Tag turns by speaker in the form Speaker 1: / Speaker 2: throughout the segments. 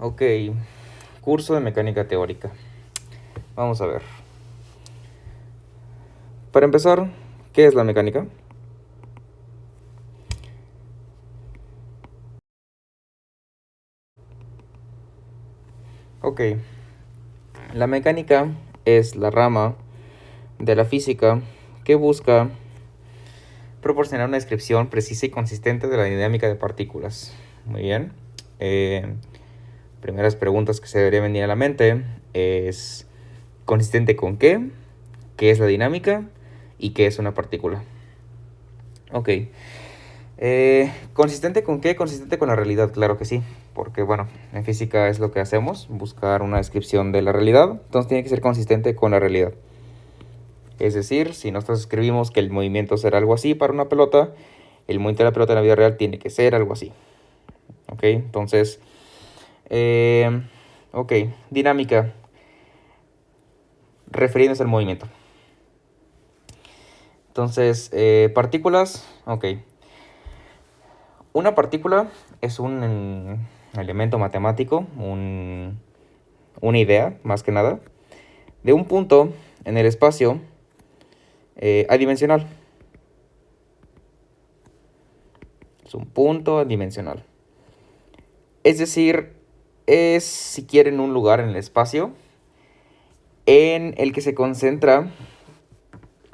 Speaker 1: Ok, curso de mecánica teórica. Vamos a ver. Para empezar, ¿qué es la mecánica? Ok, la mecánica es la rama de la física que busca proporcionar una descripción precisa y consistente de la dinámica de partículas. Muy bien. Eh, Primeras preguntas que se deberían venir a la mente es ¿consistente con qué? ¿Qué es la dinámica? ¿Y qué es una partícula? Ok. ¿Consistente con qué? Consistente con la realidad, claro que sí. Porque, bueno, en física es lo que hacemos, buscar una descripción de la realidad. Entonces tiene que ser consistente con la realidad. Es decir, si nosotros escribimos que el movimiento será algo así para una pelota, el movimiento de la pelota en la vida real tiene que ser algo así. ¿Ok? Entonces, eh, ok, dinámica, refiriéndose al movimiento. Entonces, partículas, ok. Una partícula es un elemento matemático, una idea, más que nada, de un punto en el espacio adimensional. Es un punto adimensional. Es decir, es, si quieren, un lugar en el espacio en el que se concentra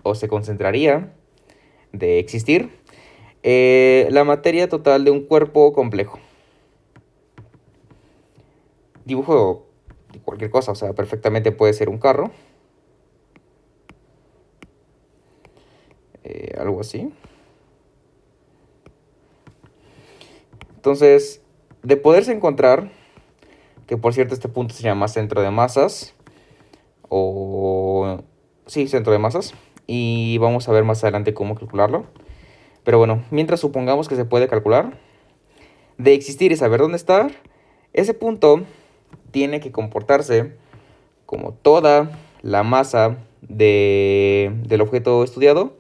Speaker 1: o se concentraría de existir la materia total de un cuerpo complejo. Dibujo de cualquier cosa, o sea, perfectamente puede ser un carro, algo así. Entonces, de poderse encontrar, que por cierto este punto se llama centro de masas, o sí, centro de masas, y vamos a ver más adelante cómo calcularlo. Pero bueno, mientras supongamos que se puede calcular, de existir y saber dónde estar, ese punto tiene que comportarse como toda la masa del objeto estudiado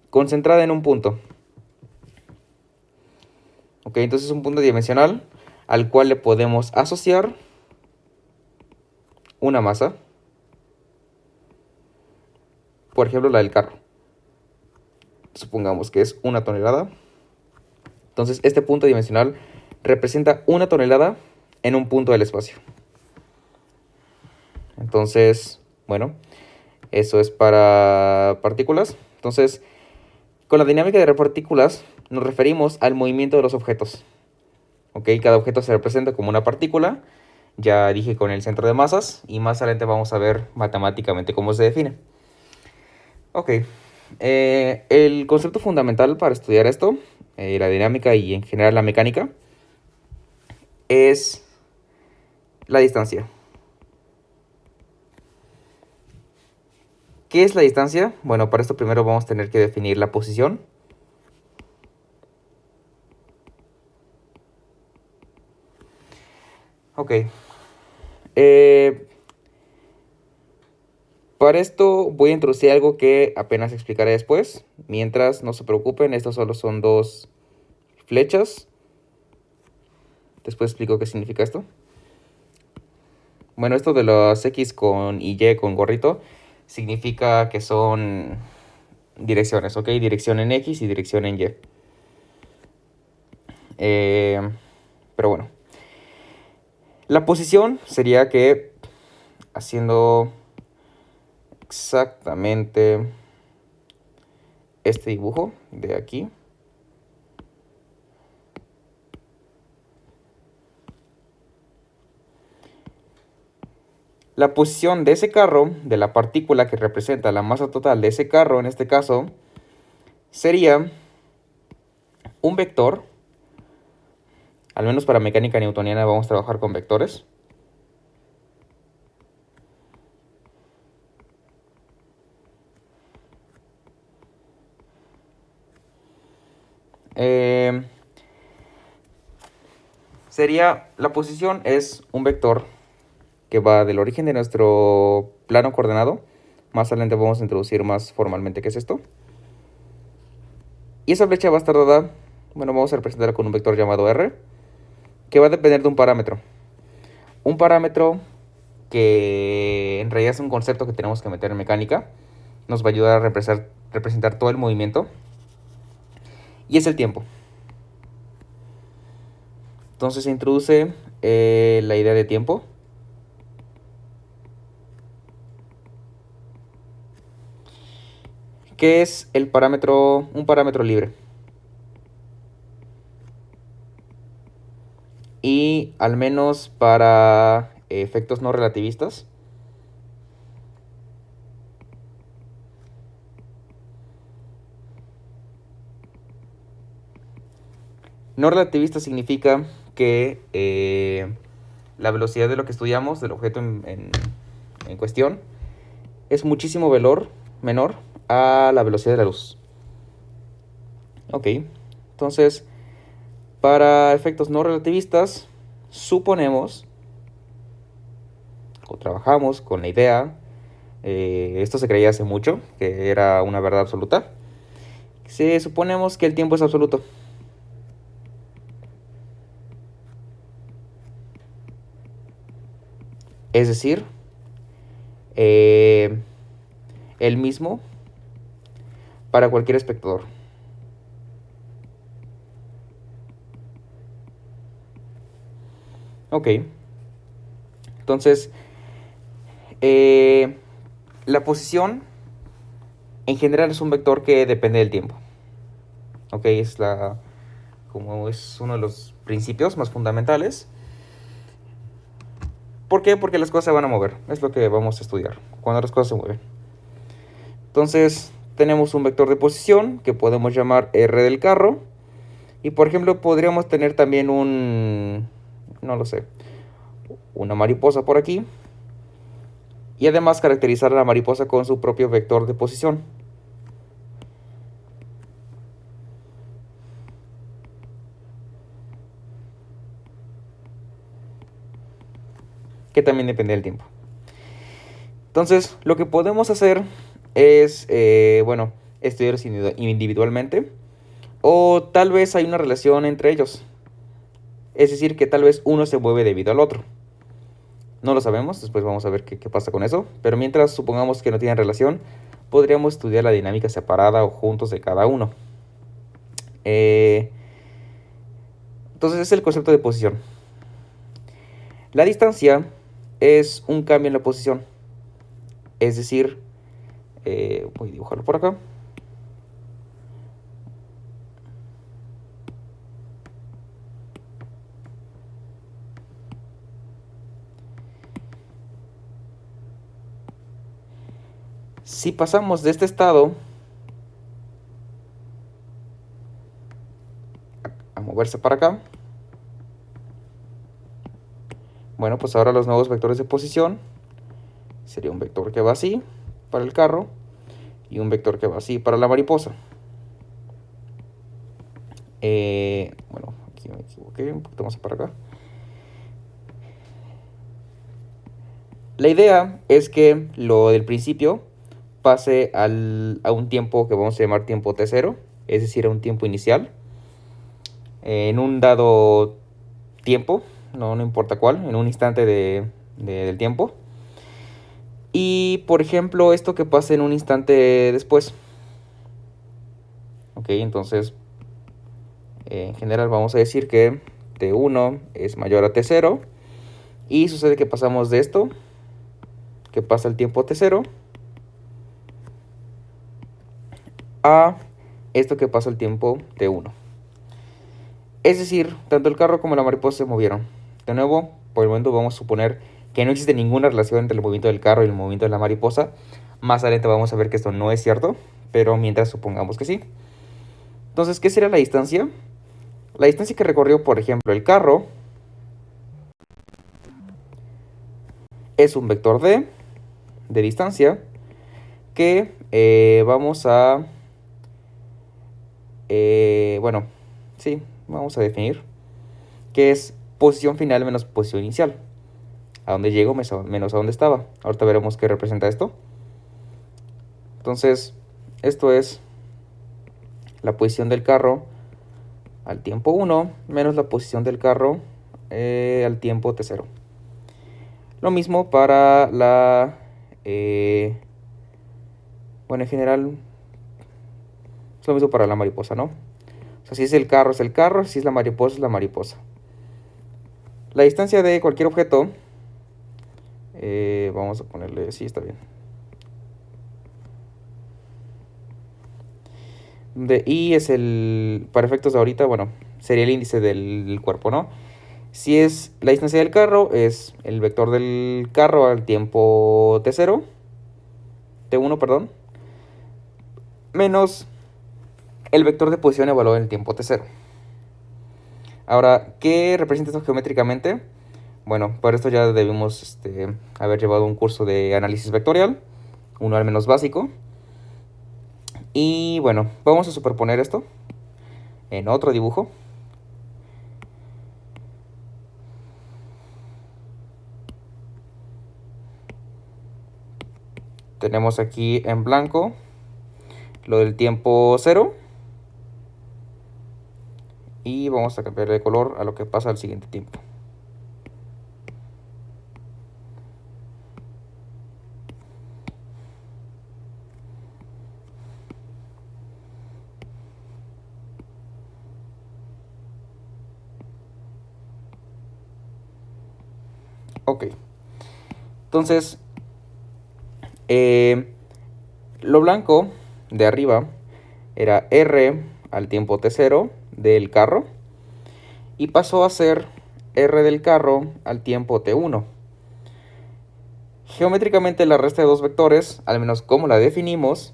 Speaker 1: concentrada en un punto. Ok, entonces es un punto dimensional al cual le podemos asociar una masa, por ejemplo la del carro. Supongamos que es 1 tonelada. Entonces este punto dimensional representa 1 tonelada en un punto del espacio. Entonces, bueno, eso es para partículas. Entonces, con la dinámica de partículas nos referimos al movimiento de los objetos. ¿Ok? Cada objeto se representa como una partícula. Ya dije con el centro de masas y más adelante vamos a ver matemáticamente cómo se define. Ok. El concepto fundamental para estudiar esto, la dinámica y en general la mecánica, es la distancia. ¿Qué es la distancia? Bueno, para esto primero vamos a tener que definir la posición. Ok. Eh, para esto voy a introducir algo que apenas explicaré después. Mientras, no se preocupen, estos solo son dos flechas. Después explico qué significa esto. Bueno, esto de las X con y Y con gorrito significa que son direcciones, ¿ok? Dirección en X y dirección en Y. Pero bueno. La posición sería que haciendo exactamente este dibujo de aquí. La posición de ese carro, de la partícula que representa la masa total de ese carro, en este caso, sería un vector. Al menos para mecánica newtoniana vamos a trabajar con vectores. Eh, la posición es un vector que va del origen de nuestro plano coordenado. Más adelante vamos a introducir más formalmente qué es esto. Y esa flecha va a estar dada, bueno, vamos a representarla con un vector llamado R, que va a depender de un parámetro. un parámetro que en realidad es un concepto que tenemos que meter en mecánica. Nos va a ayudar a representar todo el movimiento. Y es el tiempo. Entonces se introduce la idea de tiempo. Que es un parámetro libre. Y al menos para efectos no relativistas, no relativista significa que la velocidad de lo que estudiamos, del objeto en cuestión, es muchísimo menor a la velocidad de la luz. Ok, entonces, para efectos no relativistas, suponemos o trabajamos con la idea, esto se creía hace mucho, que era una verdad absoluta. Si suponemos que el tiempo es absoluto. Es decir, el mismo para cualquier espectador. Ok. Entonces, la posición en general es un vector que depende del tiempo. Ok, como es uno de los principios más fundamentales. ¿Por qué? Porque las cosas se van a mover. Es lo que vamos a estudiar, cuando las cosas se mueven. Entonces, tenemos un vector de posición que podemos llamar R del carro. Y por ejemplo, podríamos tener también no lo sé, una mariposa por aquí. Y además caracterizar a la mariposa con su propio vector de posición. Que también depende del tiempo. Entonces, lo que podemos hacer es, estudiarlos individualmente. O tal vez hay una relación entre ellos. Es decir, que tal vez uno se mueve debido al otro. No lo sabemos, después vamos a ver qué pasa con eso. Pero mientras supongamos que no tienen relación, podríamos estudiar la dinámica separada o juntos de cada uno. Entonces es el concepto de posición. La distancia es un cambio en la posición. Es decir, voy a dibujarlo por acá. Si pasamos de este estado a moverse para acá, bueno, pues ahora los nuevos vectores de posición sería un vector que va así para el carro y un vector que va así para la mariposa. Bueno, aquí me equivoqué, un poquito más para acá. La idea es que lo del principio pase a un tiempo que vamos a llamar tiempo t0, es decir, a un tiempo inicial, en un dado tiempo, no importa cuál, en un instante del tiempo. Y, por ejemplo, esto que pase en un instante después. Ok, entonces, en general vamos a decir que t1 es mayor a t0. Y sucede que pasamos de esto, que pasa el tiempo t0, a esto que pasa el tiempo t1. Es decir, tanto el carro como la mariposa se movieron. De nuevo, por el momento vamos a suponer que no existe ninguna relación entre el movimiento del carro y el movimiento de la mariposa. Más adelante vamos a ver que esto no es cierto, pero mientras supongamos que sí. Entonces, ¿qué sería la distancia? La distancia que recorrió, por ejemplo, el carro es un vector de distancia que vamos a... vamos a definir que es posición final menos posición inicial. A dónde llego menos a dónde estaba. Ahorita veremos qué representa esto. Entonces, esto es la posición del carro al tiempo 1 menos la posición del carro al tiempo t0. Lo mismo para la... bueno, en general es lo mismo para la mariposa, ¿no? O sea, si es el carro, si es la mariposa, es la mariposa. La distancia de cualquier objeto, vamos a ponerle, sí, está bien. De I es el, para efectos de ahorita, bueno, sería el índice del cuerpo, ¿no? Si es la distancia del carro, es el vector del carro al tiempo t0, t1, perdón, menos el vector de posición evaluado en el tiempo t0. Ahora, ¿qué representa esto geométricamente? Bueno, para esto ya debimos haber llevado un curso de análisis vectorial, uno al menos básico. Y bueno, vamos a superponer esto en otro dibujo. Tenemos aquí en blanco lo del tiempo 0. Y vamos a cambiar de color a lo que pasa al siguiente tiempo. Ok. Entonces, lo blanco de arriba era R al tiempo t0 del carro. Y pasó a ser R del carro al tiempo t1. Geométricamente la resta de dos vectores, al menos como la definimos,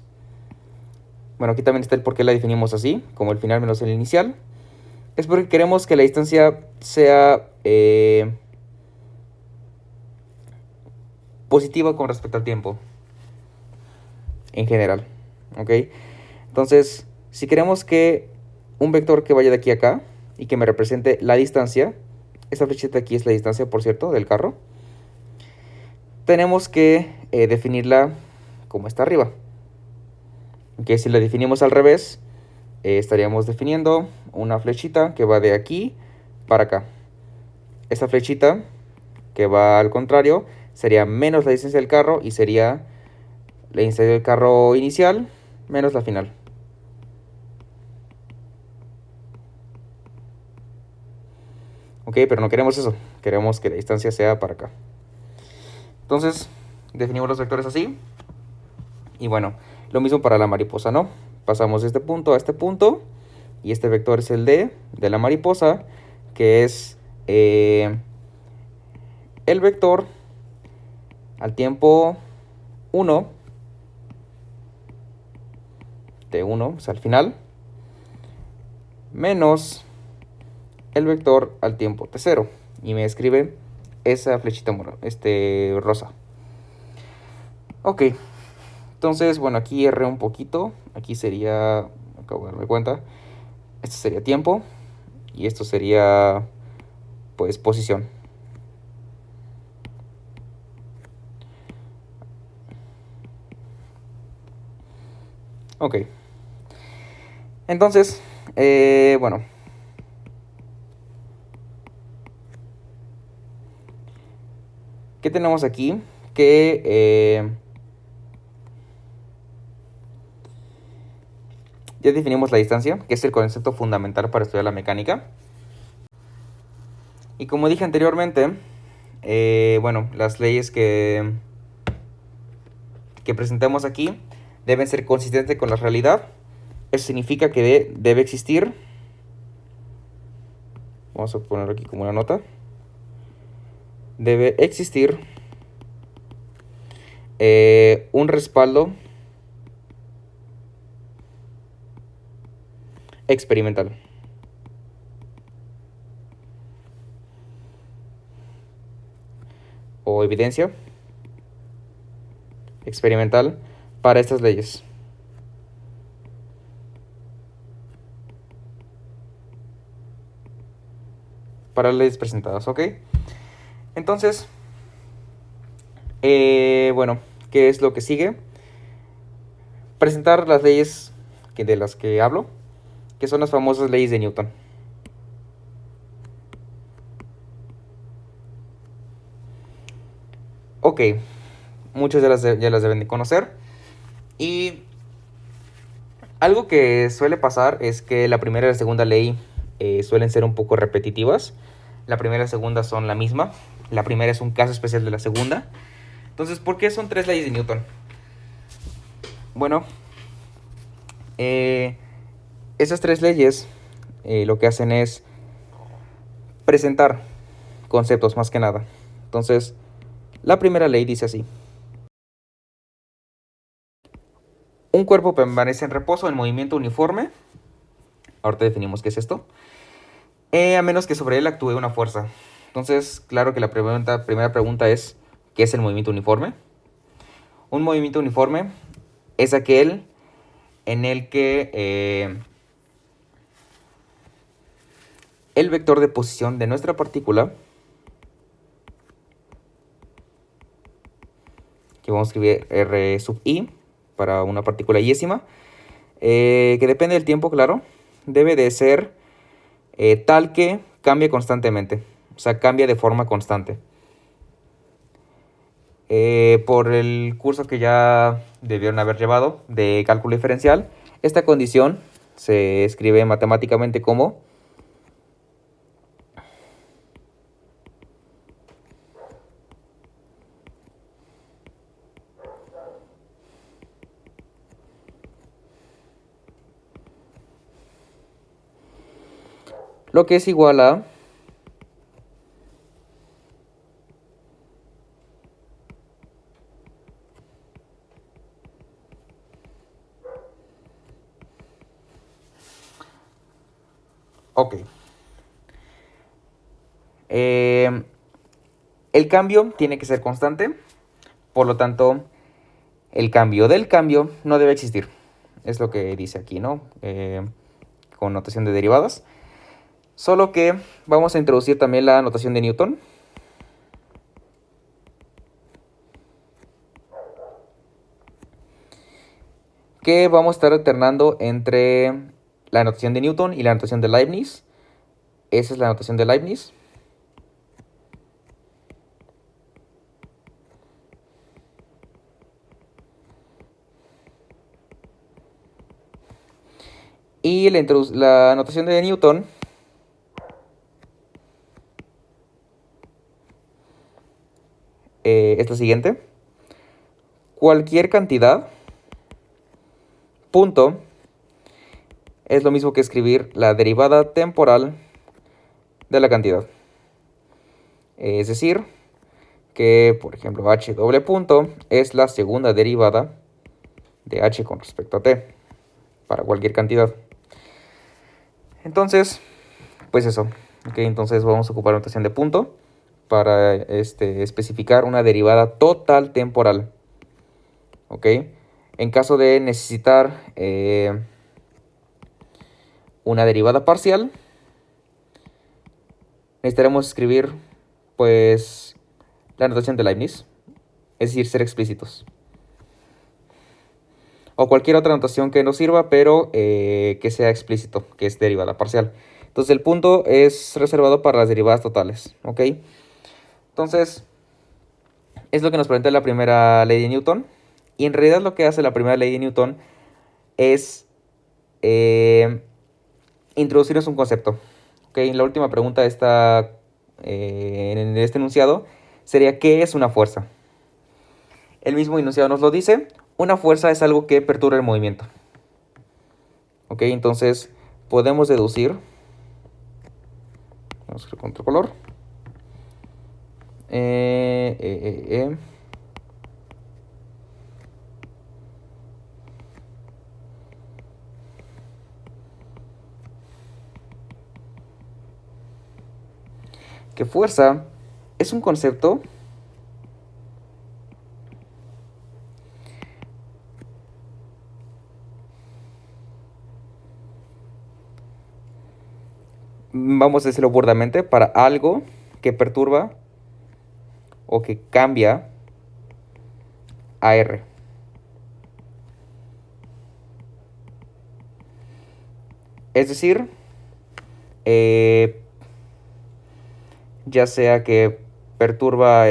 Speaker 1: bueno, aquí también está el por qué la definimos así, como el final menos el inicial, es porque queremos que la distancia sea positiva con respecto al tiempo, en general, ¿ok? Entonces, si queremos que un vector que vaya de aquí a acá y que me represente la distancia, esta flechita aquí es la distancia, por cierto, del carro, tenemos que definirla como está arriba. Que si la definimos al revés, estaríamos definiendo una flechita que va de aquí para acá. Esta flechita que va al contrario sería menos la distancia del carro y sería la distancia del carro inicial menos la final. Ok, pero no queremos eso. Queremos que la distancia sea para acá. Entonces, definimos los vectores así. Y bueno, lo mismo para la mariposa, ¿no? Pasamos de este punto a este punto. Y este vector es el de la mariposa, que es el vector al tiempo 1, t1, o sea, al final, menos el vector al tiempo t0. Y me escribe esa flechita rosa. Ok, entonces, bueno, aquí erré un poquito. Aquí sería, acabo de darme cuenta, esto sería tiempo y esto sería, pues, posición. Ok. Entonces, bueno. ¿Qué tenemos aquí? Que ya definimos la distancia, que es el concepto fundamental para estudiar la mecánica. Y como dije anteriormente, bueno, las leyes que presentamos aquí deben ser consistentes con la realidad. Eso significa que debe existir, vamos a poner aquí como una nota, debe existir un respaldo experimental. O evidencia experimental para estas leyes. Para leyes presentadas, ¿ok? Entonces, bueno, ¿qué es lo que sigue? Presentar las leyes de las que hablo, que son las famosas leyes de Newton. Ok, muchos ya las deben de conocer. Y algo que suele pasar es que la primera y la segunda ley suelen ser un poco repetitivas. La primera y la segunda son la misma. La primera es un caso especial de la segunda. Entonces, ¿por qué son tres leyes de Newton? Bueno, esas tres leyes lo que hacen es presentar conceptos más que nada. Entonces, la primera ley dice así. Un cuerpo permanece en reposo en movimiento uniforme. Ahorita definimos qué es esto. A menos que sobre él actúe una fuerza. Entonces, claro que la primera pregunta es, ¿qué es el movimiento uniforme? Un movimiento uniforme es aquel en el que el vector de posición de nuestra partícula, que vamos a escribir R sub i para una partícula yésima, que depende del tiempo, claro, debe de ser tal que cambie constantemente, o sea, cambia de forma constante. Por el curso que ya debieron haber llevado de cálculo diferencial, esta condición se escribe matemáticamente como lo que es igual a ok. El cambio tiene que ser constante, por lo tanto, el cambio del cambio no debe existir. Es lo que dice aquí, ¿no? Con notación de derivadas. Solo que vamos a introducir también la notación de Newton. Que vamos a estar alternando entre la notación de Newton y la notación de Leibniz. Esa es la notación de Leibniz. Y la notación de Newton es la siguiente. Cualquier cantidad, punto, es lo mismo que escribir la derivada temporal de la cantidad. Es decir, que, por ejemplo, h doble punto es la segunda derivada de h con respecto a t, para cualquier cantidad. Entonces, pues eso. Okay, entonces vamos a ocupar la notación de punto para especificar una derivada total temporal. ¿Ok? En caso de necesitar una derivada parcial, necesitaremos escribir, pues, la notación de Leibniz, es decir, ser explícitos. O cualquier otra notación que nos sirva, pero que sea explícito, que es derivada parcial. Entonces el punto es reservado para las derivadas totales, ¿ok? Entonces, es lo que nos presenta la primera ley de Newton. Y en realidad lo que hace la primera ley de Newton es introducirnos un concepto. ¿Okay? La última pregunta está en este enunciado sería, ¿qué es una fuerza? El mismo enunciado nos lo dice. Una fuerza es algo que perturba el movimiento. ¿Ok? Entonces podemos deducir. Vamos a hacer con otro color. Que fuerza es un concepto vamos a decirlo burdamente, para algo que perturba o que cambia a R. Es decir, ya sea que perturba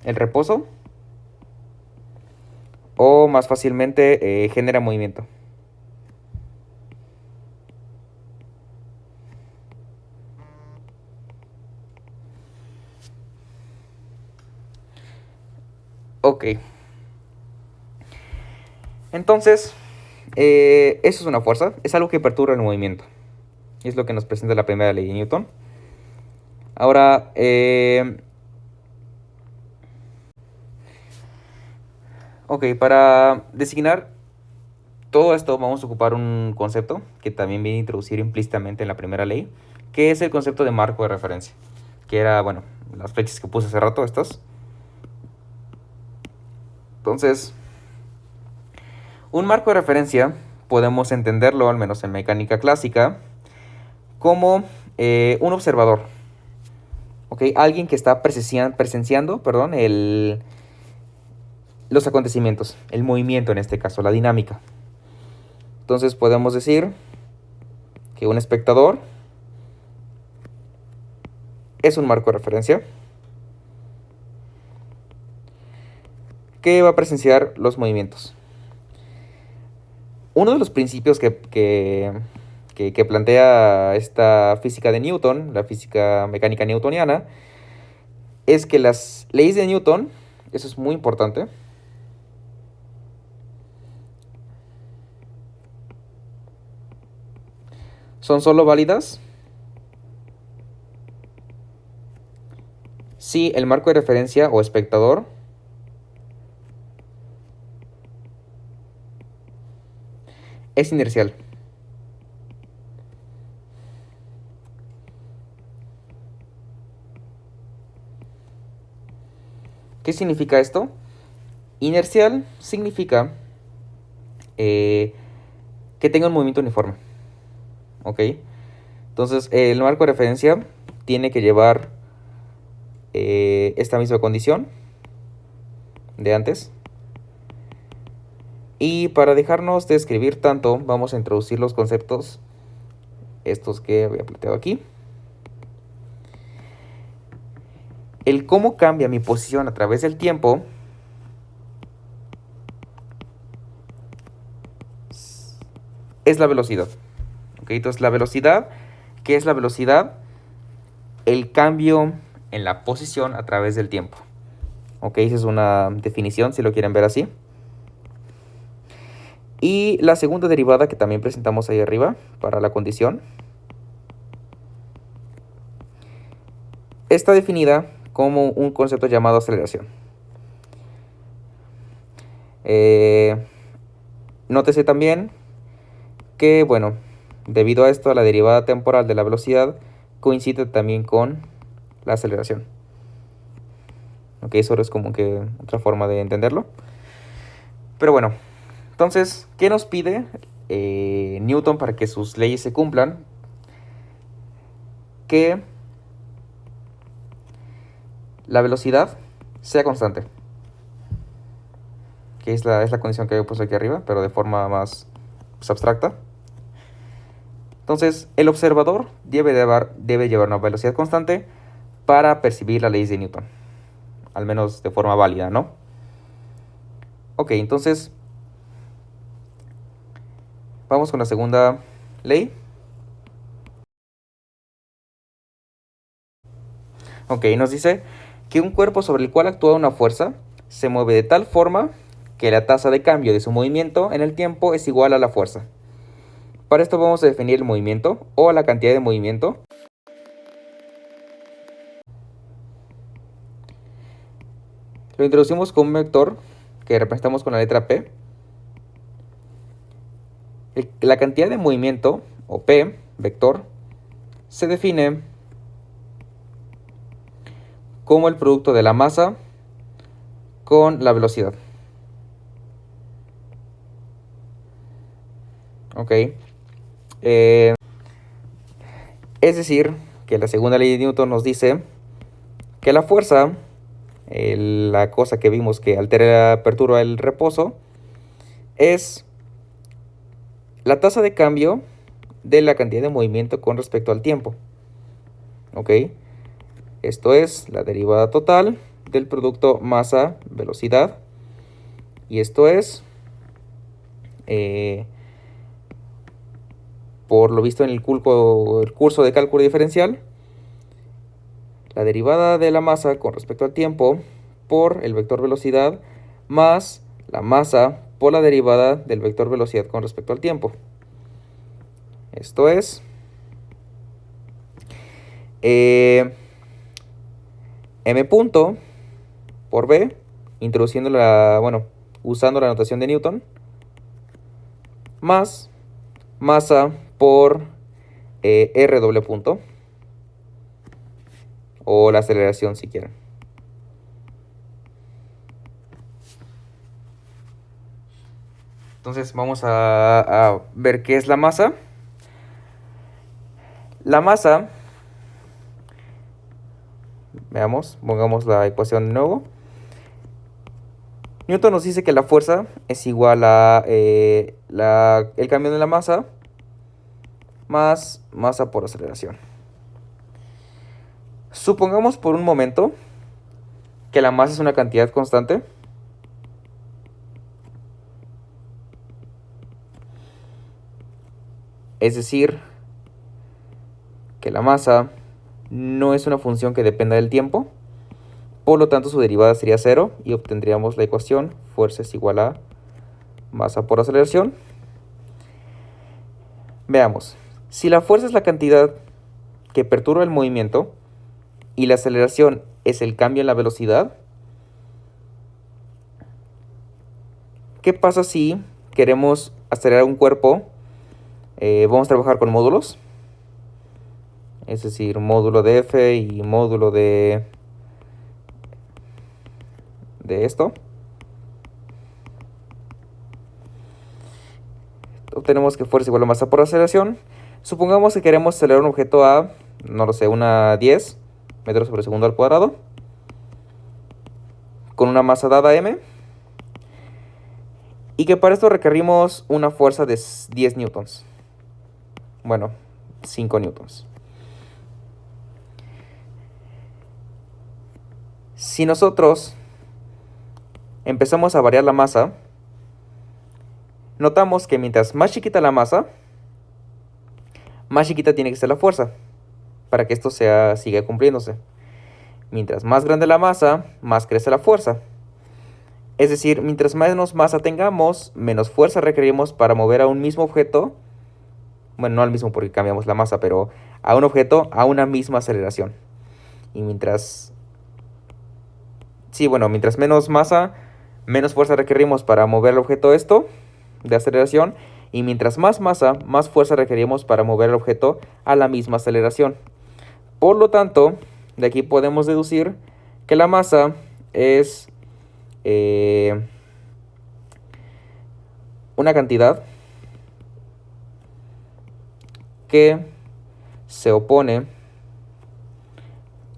Speaker 1: el reposo o más fácilmente genera movimiento. Ok. Entonces, eso es una fuerza, es algo que perturba el movimiento. Y es lo que nos presenta la primera ley de Newton. Ahora, ok, para designar todo esto vamos a ocupar un concepto que también viene introducido implícitamente en la primera ley, que es el concepto de marco de referencia, que era, bueno, las flechas que puse hace rato, estas. Entonces, un marco de referencia podemos entenderlo, al menos en mecánica clásica, como un observador, ¿ok? Alguien que está presenciando, perdón, los acontecimientos, el movimiento en este caso, la dinámica. Entonces podemos decir que un espectador es un marco de referencia que va a presenciar los movimientos. Uno de los principios que plantea esta física de Newton, la física mecánica newtoniana, es que las leyes de Newton, eso es muy importante, son solo válidas si el marco de referencia o espectador es inercial. ¿Qué significa esto? Inercial significa que tenga un movimiento uniforme. ¿Ok? Entonces, el marco de referencia tiene que llevar esta misma condición de antes. Y para dejarnos de escribir tanto, vamos a introducir los conceptos, estos que había planteado aquí. El cómo cambia mi posición a través del tiempo es la velocidad. ¿Ok? Entonces, la velocidad, ¿qué es la velocidad? El cambio en la posición a través del tiempo. ¿Ok? Esa es una definición, si lo quieren ver así. Y la segunda derivada que también presentamos ahí arriba para la condición está definida como un concepto llamado aceleración. Nótese también que, bueno, debido a esto, la derivada temporal de la velocidad coincide también con la aceleración. Ok, eso es como que otra forma de entenderlo. Pero bueno, entonces, ¿qué nos pide Newton para que sus leyes se cumplan? Que la velocidad sea constante. Que es la condición que he puesto aquí arriba, pero de forma más pues, abstracta. Entonces, el observador debe llevar una velocidad constante para percibir las leyes de Newton. Al menos de forma válida, ¿no? Ok, entonces vamos con la segunda ley. Ok, nos dice que un cuerpo sobre el cual actúa una fuerza se mueve de tal forma que la tasa de cambio de su movimiento en el tiempo es igual a la fuerza. Para esto vamos a definir el movimiento o la cantidad de movimiento. Lo introducimos con un vector que representamos con la letra P. La cantidad de movimiento, o P, vector, se define como el producto de la masa con la velocidad. Ok. Es decir, que la segunda ley de Newton nos dice que la fuerza, la cosa que vimos que altera, perturba el reposo, es la tasa de cambio de la cantidad de movimiento con respecto al tiempo. ¿Ok? Esto es la derivada total del producto masa-velocidad. Y esto es, por lo visto en el curso de cálculo diferencial, la derivada de la masa con respecto al tiempo por el vector velocidad más la masa por la derivada del vector velocidad con respecto al tiempo. Esto es m punto por b, introduciendo usando la notación de Newton, más masa por r doble punto, o la aceleración si quieren. Entonces vamos a ver qué es la masa. La masa, veamos, pongamos la ecuación de nuevo. Newton nos dice que la fuerza es igual a el cambio de la masa más masa por aceleración. Supongamos por un momento que la masa es una cantidad constante. Es decir, que la masa no es una función que dependa del tiempo. Por lo tanto, su derivada sería 0 y obtendríamos la ecuación fuerza es igual a masa por aceleración. Veamos, si la fuerza es la cantidad que perturba el movimiento y la aceleración es el cambio en la velocidad, ¿qué pasa si queremos acelerar un cuerpo? Vamos a trabajar con módulos, es decir, módulo de F y módulo de esto. Obtenemos que fuerza igual a masa por aceleración. Supongamos que queremos acelerar un objeto a, no lo sé, una 10 metros sobre segundo al cuadrado, con una masa dada m, y que para esto requerimos una fuerza de 10 newtons. Bueno, 5 newtons. Si nosotros empezamos a variar la masa, notamos que mientras más chiquita la masa, más chiquita tiene que ser la fuerza para que esto siga cumpliéndose. Mientras más grande la masa, más crece la fuerza. Es decir, mientras menos masa tengamos, menos fuerza requerimos para mover a un mismo objeto. Bueno, no al mismo porque cambiamos la masa, pero a un objeto a una misma aceleración. Y mientras menos masa, menos fuerza requerimos para mover el objeto esto de aceleración. Y mientras más masa, más fuerza requerimos para mover el objeto a la misma aceleración. Por lo tanto, de aquí podemos deducir que la masa es una cantidad que se opone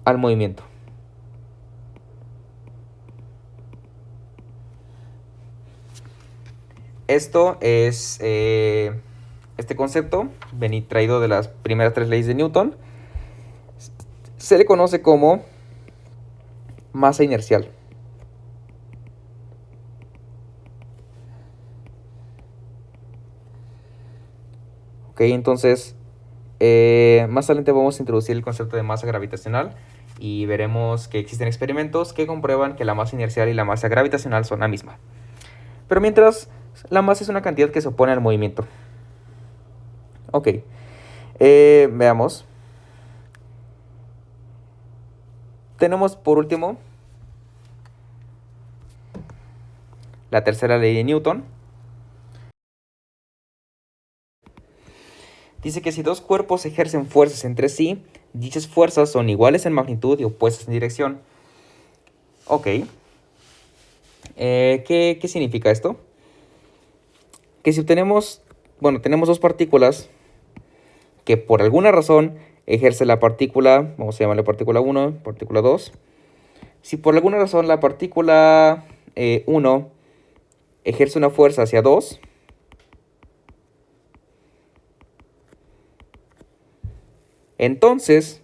Speaker 1: al movimiento. Esto es este concepto, traído de las primeras 3 leyes de Newton. Se le conoce como masa inercial. Ok, entonces más adelante vamos a introducir el concepto de masa gravitacional y veremos que existen experimentos que comprueban que la masa inercial y la masa gravitacional son la misma. Pero mientras, la masa es una cantidad que se opone al movimiento. Ok, veamos. Tenemos por último la tercera ley de Newton. Dice que si dos cuerpos ejercen fuerzas entre sí, dichas fuerzas son iguales en magnitud y opuestas en dirección. Ok. ¿Qué significa esto? Que si tenemos dos partículas que por alguna razón ejerce la partícula, vamos a llamarle partícula 1, partícula 2. Si por alguna razón la partícula 1 ejerce una fuerza hacia 2, entonces,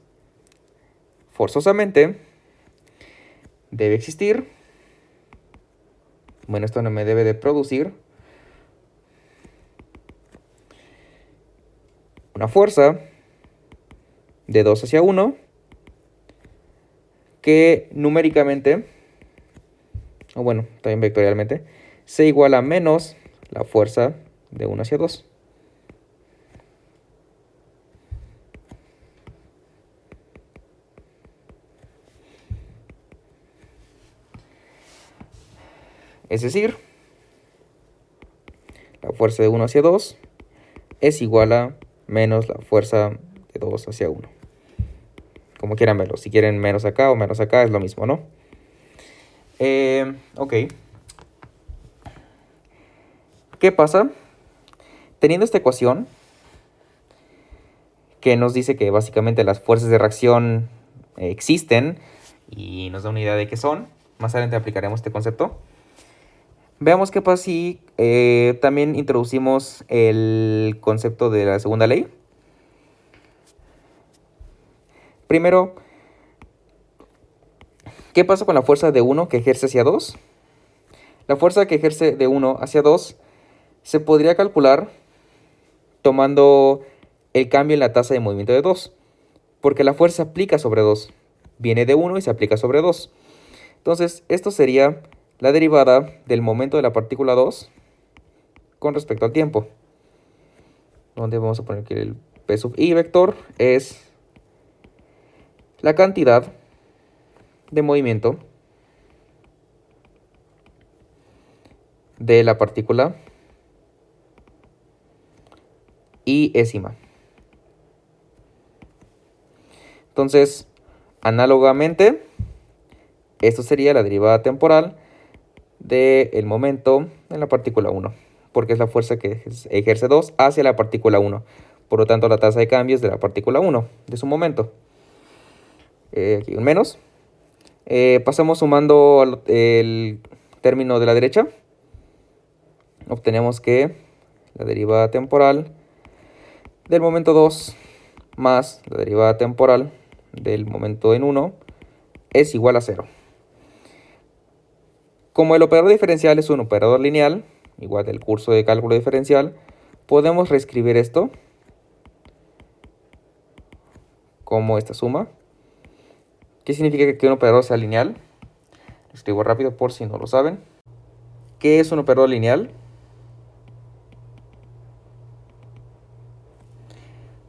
Speaker 1: forzosamente, debe existir, bueno, esto no me debe de producir una fuerza de 2 hacia 1 que numéricamente, o bueno, también vectorialmente, se iguala a menos la fuerza de 1 hacia 2. Es decir, la fuerza de 1 hacia 2 es igual a menos la fuerza de 2 hacia 1. Como quieran verlo, si quieren menos acá o menos acá, es lo mismo, ¿no? Ok. ¿Qué pasa? Teniendo esta ecuación, que nos dice que básicamente las fuerzas de reacción existen y nos da una idea de qué son, más adelante aplicaremos este concepto. Veamos qué pasa si también introducimos el concepto de la segunda ley. Primero, ¿qué pasa con la fuerza de 1 que ejerce hacia 2? La fuerza que ejerce de 1 hacia 2 se podría calcular tomando el cambio en la tasa de movimiento de 2, porque la fuerza se aplica sobre 2. Viene de 1 y se aplica sobre 2. Entonces, esto sería la derivada del momento de la partícula 2 con respecto al tiempo. Donde vamos a poner que el P sub I vector es la cantidad de movimiento de la partícula iésima. Entonces, análogamente, esto sería la derivada temporal del momento en la partícula 1, porque es la fuerza que ejerce 2 hacia la partícula 1. Por lo tanto, la tasa de cambio es de la partícula 1, de su momento. Aquí un menos. Pasamos sumando el término de la derecha. Obtenemos que la derivada temporal del momento 2 más la derivada temporal del momento en 1 es igual a 0. Como el operador diferencial es un operador lineal, igual del curso de cálculo diferencial, podemos reescribir esto como esta suma. ¿Qué significa que un operador sea lineal? Lo escribo rápido por si no lo saben. ¿Qué es un operador lineal?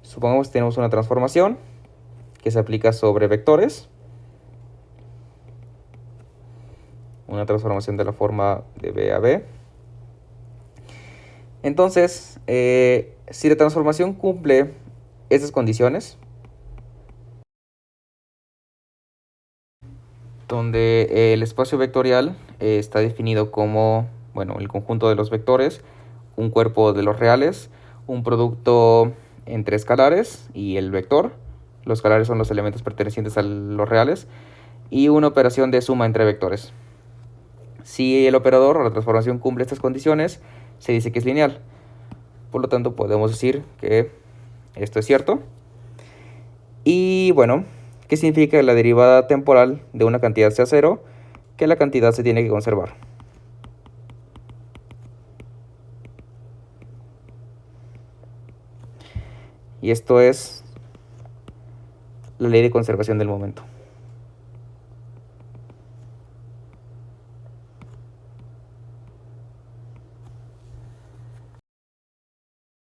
Speaker 1: Supongamos que tenemos una transformación que se aplica sobre vectores. Una transformación de la forma de B a B. Entonces, si la transformación cumple estas condiciones, donde el espacio vectorial está definido como, bueno, el conjunto de los vectores, un cuerpo de los reales, un producto entre escalares y el vector. Los escalares son los elementos pertenecientes a los reales. Y una operación de suma entre vectores. Si el operador o la transformación cumple estas condiciones, se dice que es lineal. Por lo tanto, podemos decir que esto es cierto. Y bueno, ¿qué significa que la derivada temporal de una cantidad sea 0? Que la cantidad se tiene que conservar. Y esto es la ley de conservación del momento.